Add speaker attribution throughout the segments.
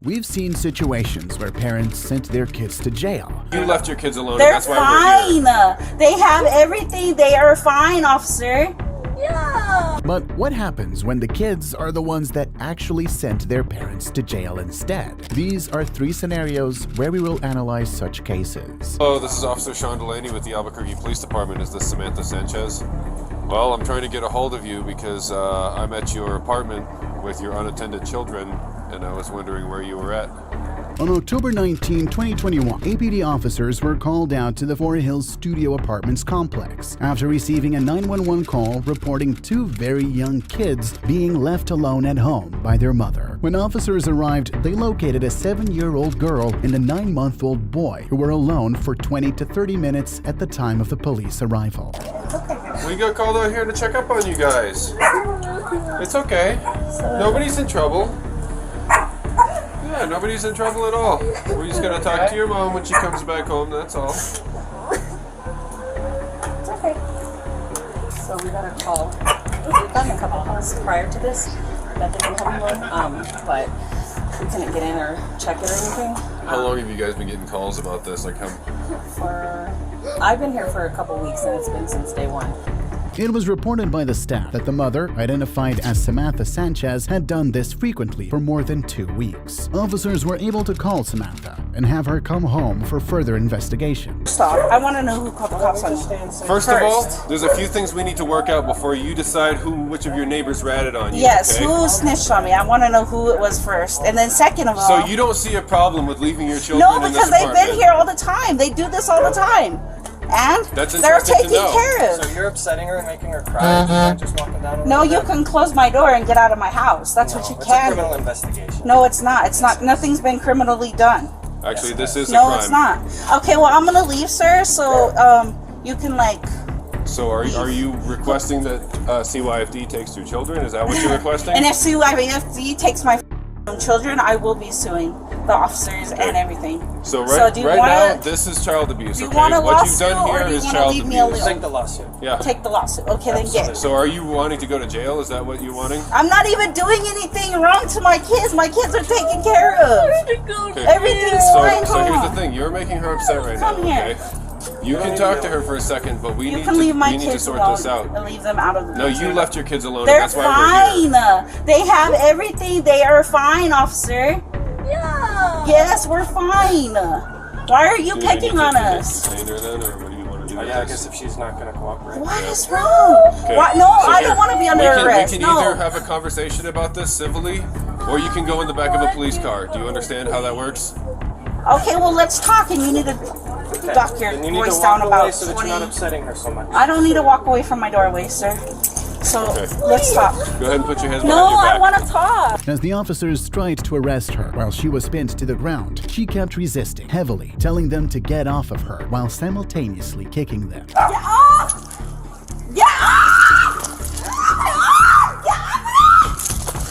Speaker 1: We've seen situations where parents sent their kids to jail.
Speaker 2: You left your kids alone,
Speaker 3: They're
Speaker 2: and that's why we're here.
Speaker 3: fine. They have everything. They are fine, officer. Yeah.
Speaker 1: But what happens when the kids are the ones that actually sent their parents to jail instead? These are 3 scenarios where we will analyze such cases.
Speaker 2: Hello, this is Officer Sean Delaney with the Albuquerque Police Department. Is this Samantha Sanchez? Well, I'm trying to get a hold of you because I'm at your apartment with your unattended children, and I was wondering where you were at.
Speaker 1: On October 19, 2021, APD officers were called out to the Forest Hills Studio Apartments complex after receiving a 911 call reporting 2 very young kids being left alone at home by their mother. When officers arrived, they located a 7-year-old girl and a 9-month-old boy who were alone for 20 to 30 minutes at the time of the police arrival.
Speaker 2: We got called out here to check up on you guys. It's okay. Nobody's in trouble. Yeah, nobody's in trouble at all. We're just gonna talk to your mom when she comes back home, that's all.
Speaker 3: It's okay.
Speaker 4: So we got a call. We've gotten a couple calls prior to this that they've been having one, but we couldn't get in or check it or anything.
Speaker 2: How long have you guys been getting calls about this? Like how?
Speaker 4: I've been here for a couple weeks, and it's been since day 1.
Speaker 1: It was reported by the staff that the mother, identified as Samantha Sanchez, had done this frequently for more than 2 weeks. Officers were able to call Samantha and have her come home for further investigation.
Speaker 3: Stop. I want to know who called the cops on you.
Speaker 2: First of all, there's a few things we need to work out before you decide which of your neighbors ratted on you.
Speaker 3: Yes,
Speaker 2: okay?
Speaker 3: who snitched on me? I want to know who it was first. And then second of all...
Speaker 2: So you don't see a problem with leaving your children
Speaker 3: No,
Speaker 2: in this
Speaker 3: because they've
Speaker 2: apartment?
Speaker 3: been here all the time. They do this all the time. And
Speaker 2: That's
Speaker 3: they're
Speaker 2: interesting to
Speaker 3: taken
Speaker 2: know.
Speaker 3: care of.
Speaker 5: So you're upsetting her and making her cry just walking down the
Speaker 3: No,
Speaker 5: road?
Speaker 3: you can close my door and get out of my house. That's what you
Speaker 5: It's a
Speaker 3: can
Speaker 5: criminal
Speaker 3: do.
Speaker 5: investigation.
Speaker 3: No, it's not. It's not. Nothing's been criminally done.
Speaker 2: Actually, this is a
Speaker 3: No,
Speaker 2: crime.
Speaker 3: it's not. Okay, well, I'm going to leave, sir, so you can, like...
Speaker 2: So are you requesting that CYFD takes your children? Is that what you're requesting?
Speaker 3: And if CYFD takes my children, I will be suing the officers and everything.
Speaker 2: So
Speaker 3: So do you
Speaker 2: right
Speaker 3: wanna-
Speaker 2: now, this is child abuse,
Speaker 3: Do you
Speaker 2: okay?
Speaker 3: want a
Speaker 2: What you've
Speaker 3: lawsuit,
Speaker 2: done
Speaker 3: or
Speaker 2: here
Speaker 3: do you
Speaker 2: is
Speaker 3: want to
Speaker 2: child
Speaker 3: leave me
Speaker 2: abuse.
Speaker 3: alone?
Speaker 5: Take the lawsuit.
Speaker 2: Yeah.
Speaker 3: Take the lawsuit. Okay, then get it.
Speaker 2: So are you wanting to go to jail? Is that what you're wanting?
Speaker 3: I'm not even doing anything wrong to my kids. My kids are taken care of.
Speaker 2: Okay.
Speaker 3: Everything's fine,
Speaker 2: So here's the
Speaker 3: Mom.
Speaker 2: thing. You're making her upset right
Speaker 3: Come
Speaker 2: now,
Speaker 3: here.
Speaker 2: okay? You can talk to her for a second, but we
Speaker 3: You
Speaker 2: need
Speaker 3: can leave my
Speaker 2: to
Speaker 3: kids
Speaker 2: sort
Speaker 3: alone
Speaker 2: this out.
Speaker 3: and leave them out of the
Speaker 2: No, you
Speaker 3: picture.
Speaker 2: left your kids alone,
Speaker 3: They're
Speaker 2: and that's why we're here.
Speaker 3: fine. They have everything. They are fine, officer.
Speaker 4: Yeah.
Speaker 3: Yes, we're fine. Why are you
Speaker 2: Do we need
Speaker 3: picking
Speaker 2: to
Speaker 3: on us?
Speaker 2: detain her then, or what do you want to do?
Speaker 5: Oh,
Speaker 2: with
Speaker 5: yeah, I
Speaker 2: this?
Speaker 5: guess if she's not going to cooperate.
Speaker 3: What is wrong?
Speaker 2: Okay.
Speaker 3: What? No,
Speaker 2: So
Speaker 3: I
Speaker 2: here,
Speaker 3: don't want to be under arrest.
Speaker 2: We can
Speaker 3: No.
Speaker 2: either have a conversation about this civilly, or you can go in the back of a police car. Do you understand how that works?
Speaker 3: Okay, well, let's talk, and you need to duck your
Speaker 5: Then you need
Speaker 3: voice
Speaker 5: to
Speaker 3: down
Speaker 5: walk away
Speaker 3: about
Speaker 5: so that
Speaker 3: 20.
Speaker 5: you're not upsetting her so much.
Speaker 3: I don't need to walk away from my doorway, sir. So
Speaker 2: Okay.
Speaker 3: let's talk.
Speaker 2: Go ahead and put your hands
Speaker 3: No,
Speaker 2: behind your back.
Speaker 3: I want to talk.
Speaker 1: As the officers tried to arrest her while she was pinned to the ground, she kept resisting heavily, telling them to get off of her while simultaneously kicking them.
Speaker 3: Get off! Get off!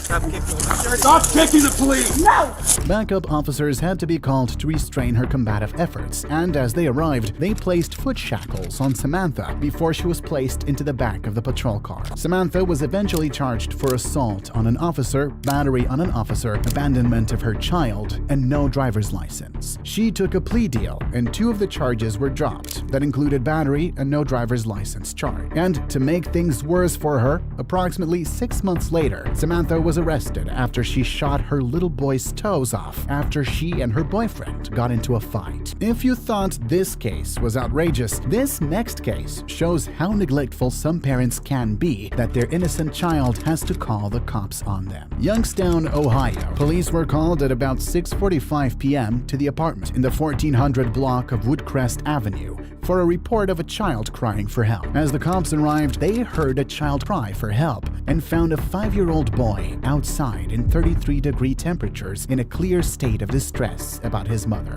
Speaker 2: Stop kicking the police!
Speaker 3: No!
Speaker 1: Backup officers had to be called to restrain her combative efforts, and as they arrived, they placed foot shackles on Samantha before she was placed into the back of the patrol car. Samantha was eventually charged for assault on an officer, battery on an officer, abandonment of her child, and no driver's license. She took a plea deal, and 2 of the charges were dropped. That included battery and no driver's license charge. And to make things worse for her, approximately 6 months later, Samantha was arrested after she shot her little boy's toes off after she and her boyfriend got into a fight. If you thought this case was outrageous, this next case shows how neglectful some parents can be that their innocent child has to call the cops on them. Youngstown, Ohio. Police were called at about 6:45 p.m. to the apartment in the 1400 block of Woodcrest Avenue for a report of a child crying for help. As the cops arrived, they heard a child cry for help and found a 5-year-old boy outside in 33-degree temperatures in a clear state of distress about his mother.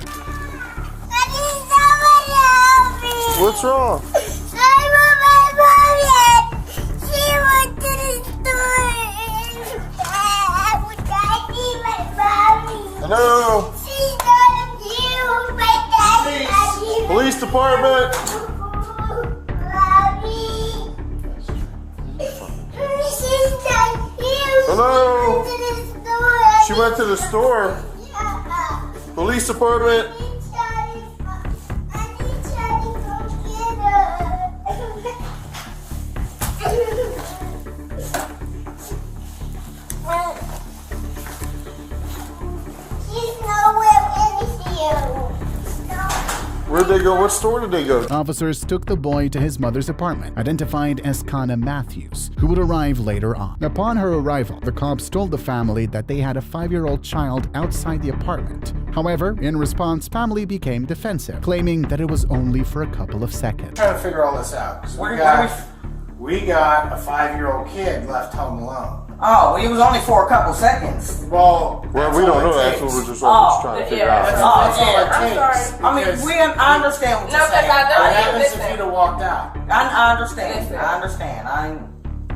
Speaker 2: What's wrong?
Speaker 6: I want my mommy. She went to the store. I need my mommy.
Speaker 2: Hello?
Speaker 6: She's not you, my daddy.
Speaker 2: Police department!
Speaker 6: Mommy. She's not you.
Speaker 2: Hello?
Speaker 6: She went to the store.
Speaker 2: She went to the store?
Speaker 6: Yeah.
Speaker 2: Police department. Where'd they go? What store did they go to?
Speaker 1: Officers took the boy to his mother's apartment, identified as Kana Matthews, who would arrive later on. Upon her arrival, the cops told the family that they had a 5-year-old child outside the apartment. However, in response, family became defensive, claiming that it was only for a couple of seconds.
Speaker 7: Trying to figure all this out. 'Cause we got a 5-year-old kid left home alone.
Speaker 8: Oh, it was only for a couple seconds.
Speaker 7: Well,
Speaker 2: Well,
Speaker 7: that's
Speaker 2: we
Speaker 7: all
Speaker 2: don't
Speaker 7: it
Speaker 2: know. That's
Speaker 7: takes.
Speaker 2: what we're just trying to figure out.
Speaker 7: That's
Speaker 8: Oh,
Speaker 7: all it
Speaker 8: yeah,
Speaker 7: takes.
Speaker 8: I mean,
Speaker 7: because
Speaker 8: I understand what you're saying.
Speaker 7: what happens if you'd have walked out?
Speaker 8: I understand.
Speaker 9: Listen.
Speaker 8: I understand.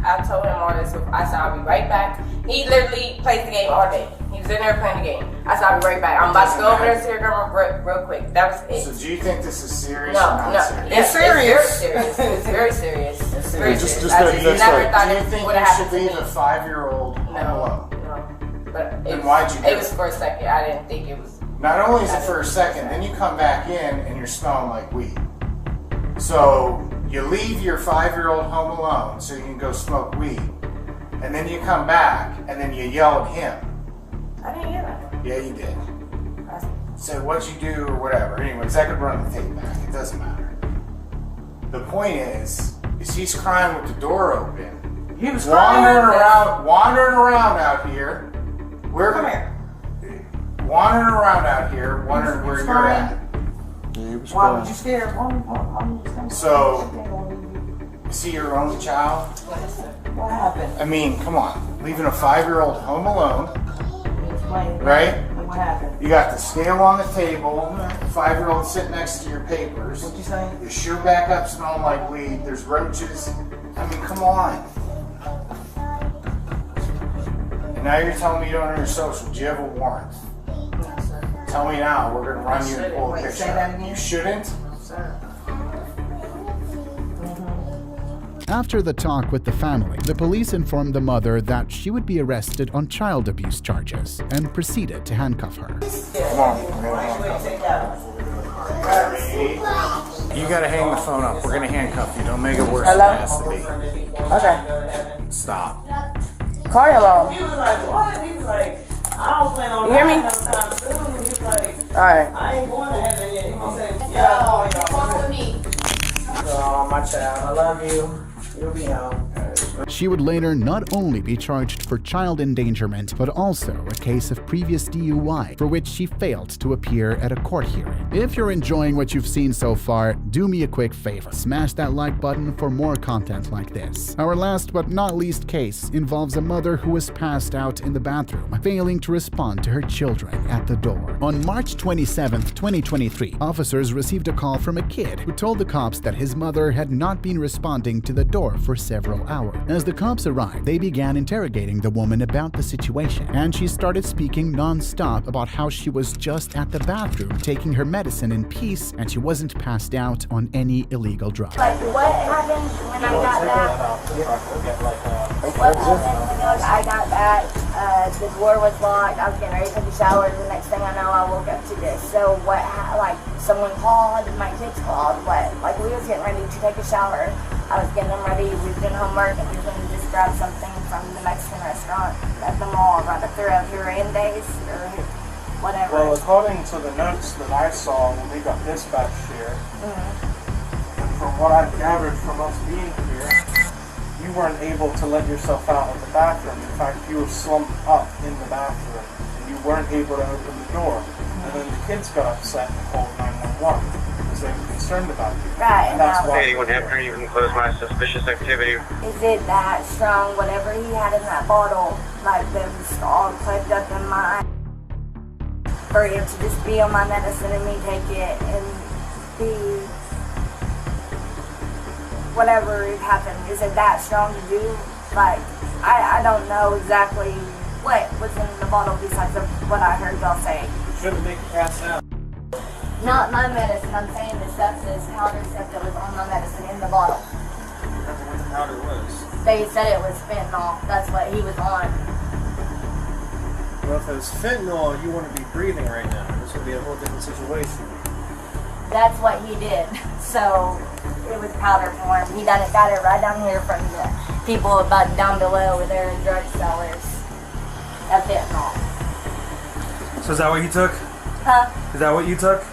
Speaker 9: I told him all this. I said, I'll be right back. He literally plays the game all day. He was in there playing the game. I said, I'll be right back. I'm about to go over there and see her grandma real quick. That was it.
Speaker 7: So do you think this is serious
Speaker 9: No,
Speaker 7: or not
Speaker 9: no.
Speaker 7: serious?
Speaker 8: It's serious.
Speaker 9: It's very serious. It's very serious.
Speaker 2: Just
Speaker 9: I
Speaker 2: that-
Speaker 9: just
Speaker 2: that's
Speaker 9: never
Speaker 2: like-
Speaker 9: thought
Speaker 7: Do you
Speaker 9: it
Speaker 7: think
Speaker 9: would
Speaker 7: you
Speaker 9: have
Speaker 7: should
Speaker 9: happened
Speaker 7: leave
Speaker 9: to
Speaker 7: a
Speaker 9: me.
Speaker 7: 5-year-old home alone?
Speaker 9: No. But
Speaker 7: Then why'd you do
Speaker 9: it was
Speaker 7: it?
Speaker 9: for a second. I didn't think it was.
Speaker 7: Not only is it for a second, then you come back in and you're smelling like weed. So you leave your 5-year-old home alone so you can go smoke weed. And then you come back and then you yell at him.
Speaker 9: I didn't hear that.
Speaker 7: Yeah, you did. Said what'd you do or whatever. Anyways, I could run the tape back. It doesn't matter. The point is he's crying with the door open.
Speaker 8: He was
Speaker 7: wandering
Speaker 8: crying.
Speaker 7: around out here.
Speaker 8: Come here.
Speaker 7: Wandering around out here, wondering where you're at.
Speaker 8: Why would you scare him?
Speaker 7: So, is he your only child?
Speaker 8: What happened?
Speaker 7: I mean, come on. Leaving a 5-year-old home alone,
Speaker 8: Explain.
Speaker 7: right?
Speaker 8: What happened?
Speaker 7: You got the scale on the table, 5-year-old sitting next to your papers.
Speaker 8: What you saying?
Speaker 7: Your shoe back up smelling like weed. There's roaches. I mean, come on. And now you're telling me you don't know your social. Do you have a warrant? Tell me now. We're going to run you and pull a
Speaker 8: Wait,
Speaker 7: picture.
Speaker 8: say that again?
Speaker 7: You shouldn't?
Speaker 1: After the talk with the family, the police informed the mother that she would be arrested on child abuse charges and proceeded to handcuff her.
Speaker 7: Come on. You gotta hang the phone up. We're gonna handcuff you. Don't make it worse than it has to be.
Speaker 9: Okay.
Speaker 7: Stop.
Speaker 9: Call your mom.
Speaker 8: He was like, what? He was like, I don't plan on
Speaker 9: You hear me?
Speaker 8: no time soon. He was like,
Speaker 9: Alright.
Speaker 8: I ain't going to heaven yet. He gonna say, yeah,
Speaker 6: Follow me.
Speaker 8: oh, my child, I love you. You'll be home.
Speaker 1: She would later not only be charged for child endangerment, but also a case of previous DUI, for which she failed to appear at a court hearing. If you're enjoying what you've seen so far, do me a quick favor. Smash that like button for more content like this. Our last but not least case involves a mother who was passed out in the bathroom, failing to respond to her children at the door. On March 27, 2023, officers received a call from a kid who told the cops that his mother had not been responding to the door for several hours. As the cops arrived, they began interrogating the woman about the situation, and she started speaking non-stop about how she was just at the bathroom taking her medicine in peace and she wasn't passed out on any illegal drugs.
Speaker 6: Like, what happened when I got back? What happened when I got back? The door was locked. I was getting ready to take a shower. The next thing I know, I woke up to this. So what? Like, someone called. My kids called. What? Like, we was getting ready to take a shower. I was getting them ready. We was doing homework, and we was going to just grab something from the Mexican restaurant at the mall right up there at Hernandez or whatever.
Speaker 5: Well, according to the notes that I saw when we got dispatched here, and from what I've gathered from us being here, you weren't able to let yourself out of the bathroom. In fact, you were slumped up in the bathroom, and you weren't able to open the door. And then the kids got upset and called 911 because they were concerned about you.
Speaker 6: Right.
Speaker 5: And that's why.
Speaker 10: Anyone after you can close my suspicious activity.
Speaker 6: Is it that strong? Whatever he had in that bottle, like that was all plugged up in my. For him to just be on my medicine and me take it and be. Whatever happened, is it that strong to do? Like, I don't know exactly what was in the bottle besides of what I heard y'all say.
Speaker 5: Shouldn't make you pass out.
Speaker 6: Not my medicine, I'm saying the stuff, this powder stuff that was on my medicine in the bottle.
Speaker 5: That's what the powder was.
Speaker 6: They said it was fentanyl, that's what he was on.
Speaker 5: Well, if it was fentanyl, you wouldn't be breathing right now. This would be a whole different situation.
Speaker 6: That's what he did. So it was powder form. He got it right down here from the people about down below where they're drug sellers of fentanyl.
Speaker 11: So is that what you took?
Speaker 6: Huh?
Speaker 11: Is that what you took?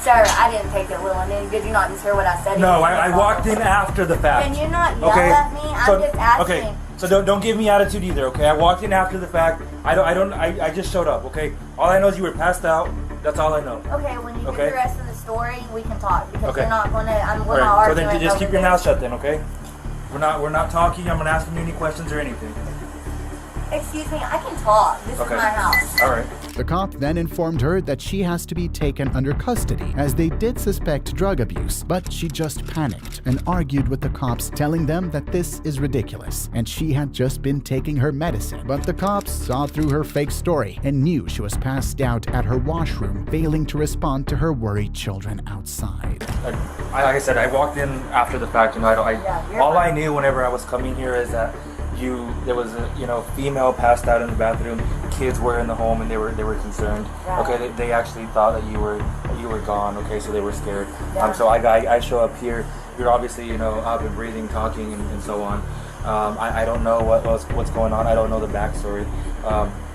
Speaker 6: Sir, I didn't take it, Lil. Did you not just hear what I said?
Speaker 11: No, I walked in after the fact.
Speaker 6: Can you not yell at me? I'm just asking.
Speaker 11: Okay, so don't give me attitude either, okay? I walked in after the fact. I just showed up, okay? All I know is you were passed out. That's all I know.
Speaker 6: Okay, when you get the rest of the story, we can talk because you're not gonna. We're
Speaker 11: All
Speaker 6: not
Speaker 11: right,
Speaker 6: arguing.
Speaker 11: so then just keep your
Speaker 6: over
Speaker 11: mouth shut then, okay? We're not talking. I'm not asking you any questions or anything.
Speaker 6: Excuse me, I can talk. This is my house.
Speaker 11: All right.
Speaker 1: The cop then informed her that she has to be taken under custody as they did suspect drug abuse, but she just panicked and argued with the cops, telling them that this is ridiculous and she had just been taking her medicine. But the cops saw through her fake story and knew she was passed out at her washroom, failing to respond to her worried children outside.
Speaker 11: Like I said, I walked in after the fact. All I knew whenever I was coming here is that there was a female passed out in the bathroom. Kids were in the home and they were concerned.
Speaker 6: Yeah.
Speaker 11: Okay, they actually thought that you were gone. Okay, so they were scared.
Speaker 6: Yeah.
Speaker 11: So I show up here. You're obviously up and breathing, talking, and so on. I don't know what's going on. I don't know the backstory.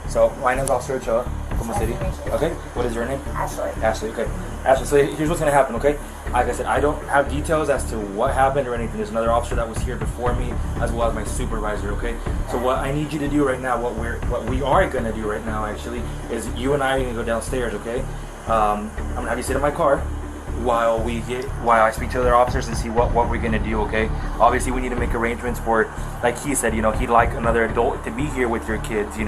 Speaker 11: So my name's Officer Ochoa from the city. Okay, what is your name?
Speaker 6: Ashley.
Speaker 11: Ashley. Okay, Ashley. So here's what's gonna happen. Okay, like I said, I don't have details as to what happened or anything. There's another officer that was here before me, as well as my supervisor. Okay, so what I need you to do right now, what we are gonna do right now, actually, is you and I are gonna go downstairs. Okay, I'm gonna have you sit in my car while I speak to other officers and see what we're gonna do. Okay, obviously we need to make arrangements for, like he said, he'd like another adult to be here with your kids.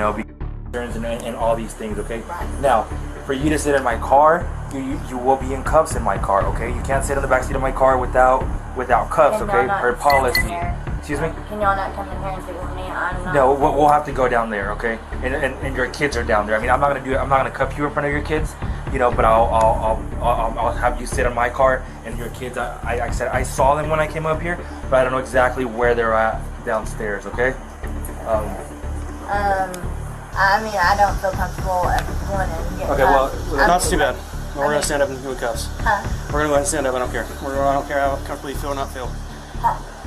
Speaker 11: And all these things, okay? Now, for you to sit in my car, you will be in cuffs in my car, okay? You can't sit in the backseat of my car without cuffs, okay? Per policy. Excuse me?
Speaker 6: Can y'all not come in here and sit with me? I'm not.
Speaker 11: No, we'll have to go down there, okay? And your kids are down there. I mean, I'm not gonna cuff you in front of your kids, but I'll have you sit in my car and your kids. I said I saw them when I came up here, but I don't know exactly where they're at downstairs, okay?
Speaker 6: I mean, I don't feel comfortable going and getting
Speaker 11: Okay, well,
Speaker 5: That's too bad. We're going to stand up and do cuffs.
Speaker 6: Huh?
Speaker 5: We're going to go ahead and stand up. I don't care. I don't care how comfortable you feel or not feel.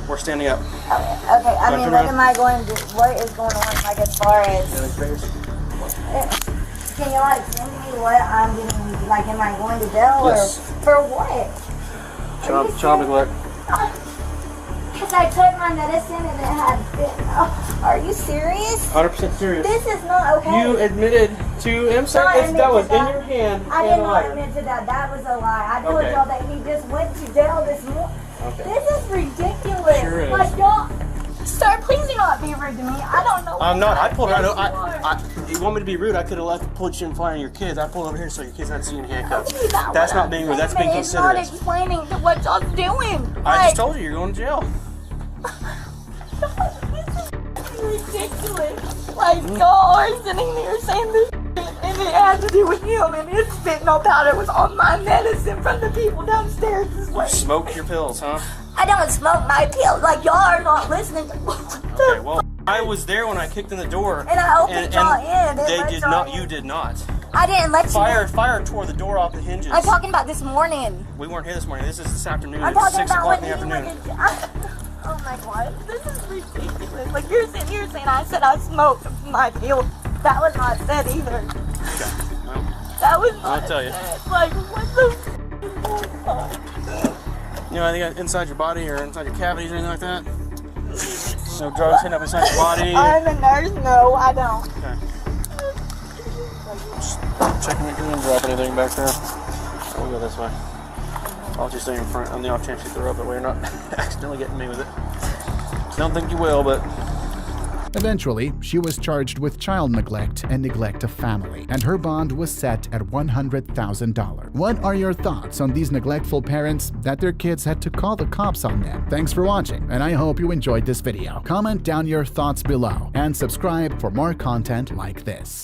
Speaker 5: We're standing up.
Speaker 6: Okay. I mean, what am I going to do? What is going on, like, as far as... Can you, explain to me what I'm getting, like, am I going to jail or for what?
Speaker 5: Child neglect.
Speaker 6: Because I took my medicine and it had fentanyl. Are you serious?
Speaker 5: 100% serious.
Speaker 6: This is not okay.
Speaker 5: You admitted to him saying that was in your hand.
Speaker 6: I did not admit to that. That was a lie. I told y'all that he just went to jail this morning.
Speaker 5: Okay.
Speaker 6: This is ridiculous.
Speaker 5: Sure is.
Speaker 6: Like, y'all, sir, please do not be rude to me. I don't know.
Speaker 5: I'm not. I pulled her out. You want me to be rude? I could have pulled you in front of your kids. I pulled over here so your kids had to see you in handcuffs. That's not being rude. That's being considerate.
Speaker 6: It's not explaining to what y'all doing.
Speaker 5: I just told you you're going to jail.
Speaker 6: This is ridiculous. Like, y'all are sitting there saying this and it had to do with him and his fentanyl powder was on my medicine from the people downstairs this way.
Speaker 5: Smoke your pills, huh?
Speaker 6: I don't smoke my pills. Like, y'all are not listening to
Speaker 5: Okay, well, I was there when I kicked in the door.
Speaker 6: And I opened y'all in.
Speaker 5: They did not. You did not.
Speaker 6: I didn't let you.
Speaker 5: Fire tore the door off the hinges.
Speaker 6: I'm talking about this morning.
Speaker 5: We weren't here this morning. This is this afternoon.
Speaker 6: I'm
Speaker 5: It's
Speaker 6: talking
Speaker 5: 6
Speaker 6: about
Speaker 5: o'clock
Speaker 6: when
Speaker 5: in the
Speaker 6: you
Speaker 5: afternoon.
Speaker 6: Oh my god, this is ridiculous. Like, you're sitting here saying I said I smoked my pills. That was not said either.
Speaker 5: Okay. Well,
Speaker 6: that was not
Speaker 5: I'll tell you.
Speaker 6: said. Like, what the
Speaker 5: anything inside your body or inside your cavities or anything like that? No drugs hidden up inside your body?
Speaker 6: I'm a nurse. No, I don't.
Speaker 5: Okay. Just checking if you didn't drop anything back there. We'll go this way. I'll just stay in front on the off chance you throw up that way you're not accidentally getting me with it. Don't think you will, but...
Speaker 1: Eventually, she was charged with child neglect and neglect of family, and her bond was set at $100,000. What are your thoughts on these neglectful parents that their kids had to call the cops on them? Thanks for watching, and I hope you enjoyed this video. Comment down your thoughts below, and subscribe for more content like this.